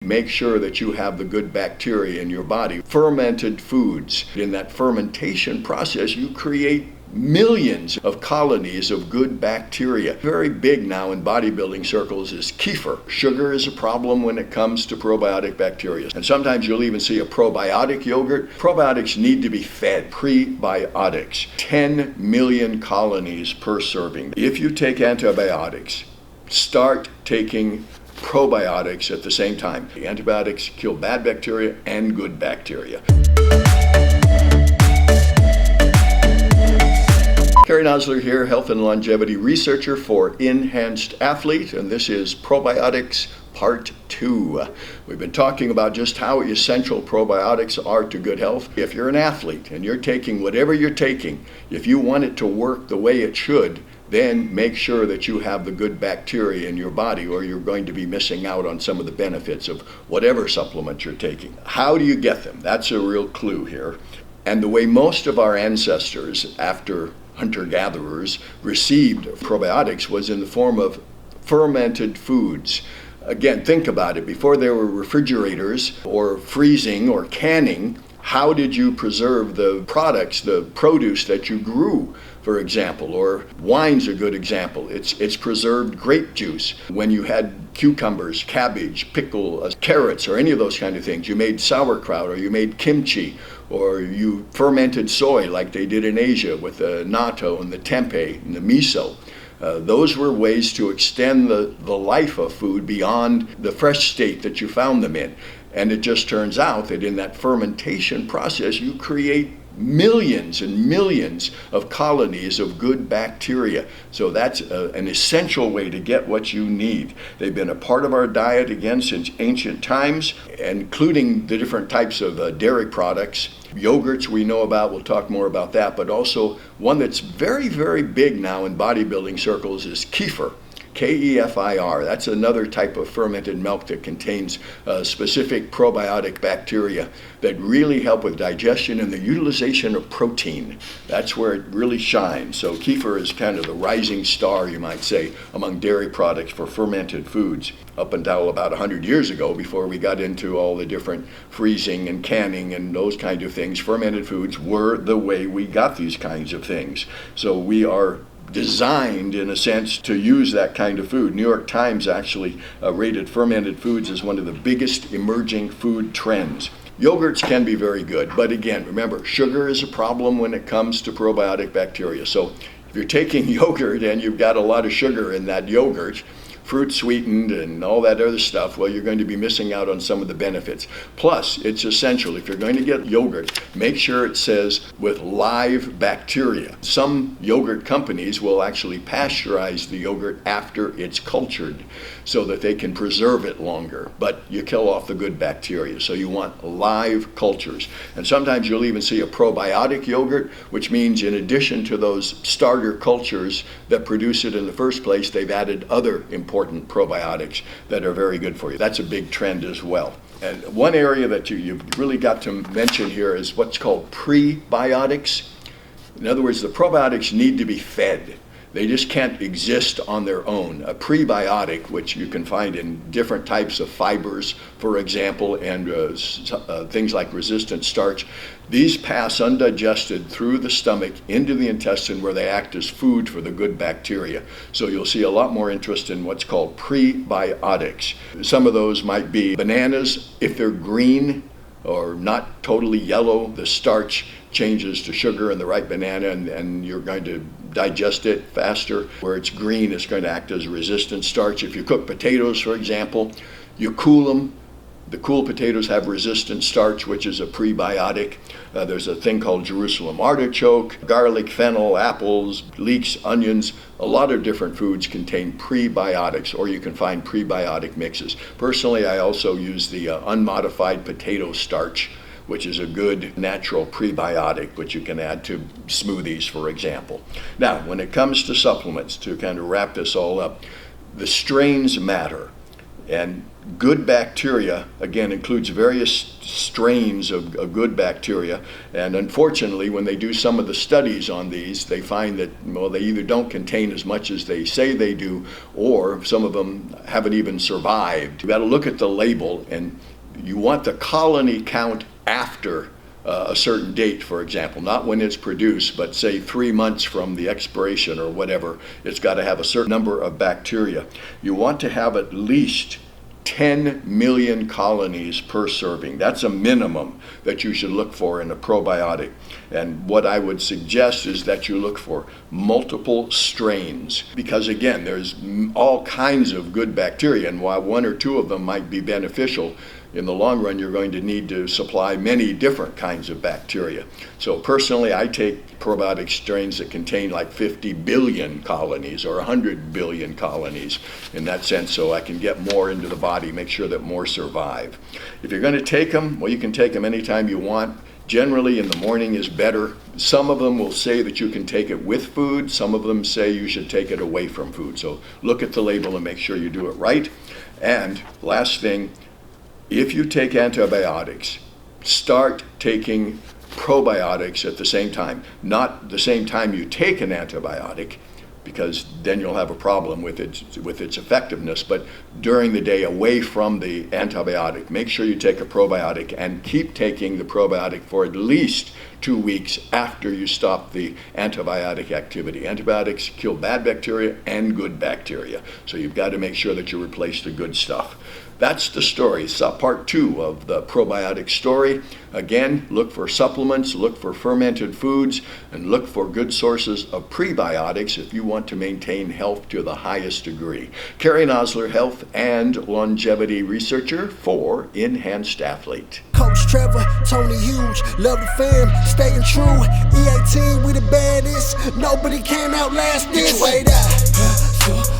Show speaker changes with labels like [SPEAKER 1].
[SPEAKER 1] make sure that you have the good bacteria in your body. Fermented foods. In that fermentation process, you create millions of colonies of good bacteria. Very big now in bodybuilding circles is kefir. Sugar is a problem when it comes to probiotic bacteria. And sometimes you'll even see a probiotic yogurt. Probiotics need to be fed prebiotics. 10 million colonies per serving. If you take antibiotics, start taking probiotics at the same time. The antibiotics kill bad bacteria and good bacteria. Cary Nosler here, health and longevity researcher for Enhanced Athlete, and this is Probiotics Part 2. We've been talking about just how essential probiotics are to good health. If you're an athlete and you're taking whatever you're taking, if you want it to work the way it should, then make sure that you have the good bacteria in your body, or you're going to be missing out on some of the benefits of whatever supplement you're taking. How do you get them? That's a real clue here. And the way most of our ancestors, after hunter-gatherers, received probiotics was in the form of fermented foods. Again, think about it. Before there were refrigerators or freezing or canning, how did you preserve the products, the produce that you grew, for example? Or wine's a good example. It's preserved grape juice. When you had cucumbers, cabbage, pickle, carrots, or any of those kind of things, you made sauerkraut or you made kimchi, or you fermented soy like they did in Asia with the natto and the tempeh and the miso. Those were ways to extend the life of food beyond the fresh state that you found them in. And it just turns out that in that fermentation process, you create millions and millions of colonies of good bacteria. So that's an essential way to get what you need. They've been a part of our diet again since ancient times, including the different types of dairy products. Yogurts we know about, we'll talk more about that, but also one that's very, very big now in bodybuilding circles is kefir. Kefir. That's another type of fermented milk that contains specific probiotic bacteria that really help with digestion and the utilization of protein. That's where it really shines. So kefir is kind of the rising star, you might say, among dairy products for fermented foods. Up until about 100 years ago, before we got into all the different freezing and canning and those kind of things, fermented foods were the way we got these kinds of things. So we are designed, in a sense, to use that kind of food. New York Times actually rated fermented foods as one of the biggest emerging food trends. Yogurts can be very good, but again, remember, sugar is a problem when it comes to probiotic bacteria. So if you're taking yogurt and you've got a lot of sugar in that yogurt, fruit sweetened and all that other stuff, well, you're going to be missing out on some of the benefits. Plus, it's essential, if you're going to get yogurt, make sure it says with live bacteria. Some yogurt companies will actually pasteurize the yogurt after it's cultured so that they can preserve it longer, but you kill off the good bacteria. So you want live cultures. And sometimes you'll even see a probiotic yogurt, which means in addition to those starter cultures that produce it in the first place, they've added other important probiotics that are very good for you. That's a big trend as well. And one area that you've really got to mention here is what's called prebiotics. In other words, the probiotics need to be fed. They just can't exist on their own. A prebiotic, which you can find in different types of fibers, for example, and things like resistant starch, these pass undigested through the stomach into the intestine where they act as food for the good bacteria. So you'll see a lot more interest in what's called prebiotics. Some of those might be bananas. If they're green or not totally yellow, the starch changes to sugar in the right banana and you're going to digest it faster. Where it's green, it's going to act as a resistant starch. If you cook potatoes, for example, you cool them. The cool potatoes have resistant starch, which is a prebiotic. There's a thing called Jerusalem artichoke, garlic, fennel, apples, leeks, onions. A lot of different foods contain prebiotics, or you can find prebiotic mixes. Personally, I also use the unmodified potato starch, which is a good natural prebiotic, which you can add to smoothies, for example. Now, when it comes to supplements, to kind of wrap this all up, the strains matter. And good bacteria, again, includes various strains of good bacteria, and unfortunately when they do some of the studies on these, they find that, well, they either don't contain as much as they say they do, or some of them haven't even survived. You've got to look at the label, and you want the colony count after a certain date, for example, not when it's produced, but say 3 months from the expiration or whatever. It's got to have a certain number of bacteria. You want to have at least 10 million colonies per serving. That's a minimum that you should look for in a probiotic. And what I would suggest is that you look for multiple strains, because again, there's all kinds of good bacteria, and while 1 or 2 of them might be beneficial, in the long run you're going to need to supply many different kinds of bacteria. So personally, I take probiotic strains that contain like 50 billion colonies or 100 billion colonies in that sense, so I can get more into the body, make sure that more survive. If you're going to take them, well, you can take them anytime you want. Generally in the morning is better. Some of them will say that you can take it with food. Some of them say you should take it away from food. So look at the label and make sure you do it right. And last thing, if you take antibiotics, start taking probiotics at the same time. Not the same time you take an antibiotic, because then you'll have a problem with its effectiveness, but during the day away from the antibiotic. Make sure you take a probiotic and keep taking the probiotic for at least 2 weeks after you stop the antibiotic activity. Antibiotics kill bad bacteria and good bacteria, so you've got to make sure that you replace the good stuff. That's the story. It's part 2 of the probiotic story. Again, look for supplements, look for fermented foods, and look for good sources of prebiotics if you want to maintain health to the highest degree. Cary Nosler, health and longevity researcher for Enhanced Athlete.
[SPEAKER 2] Coach Trevor, Tony Hughes, love the fam, staying true. E18, we the baddest. Nobody can outlast this. Wait up.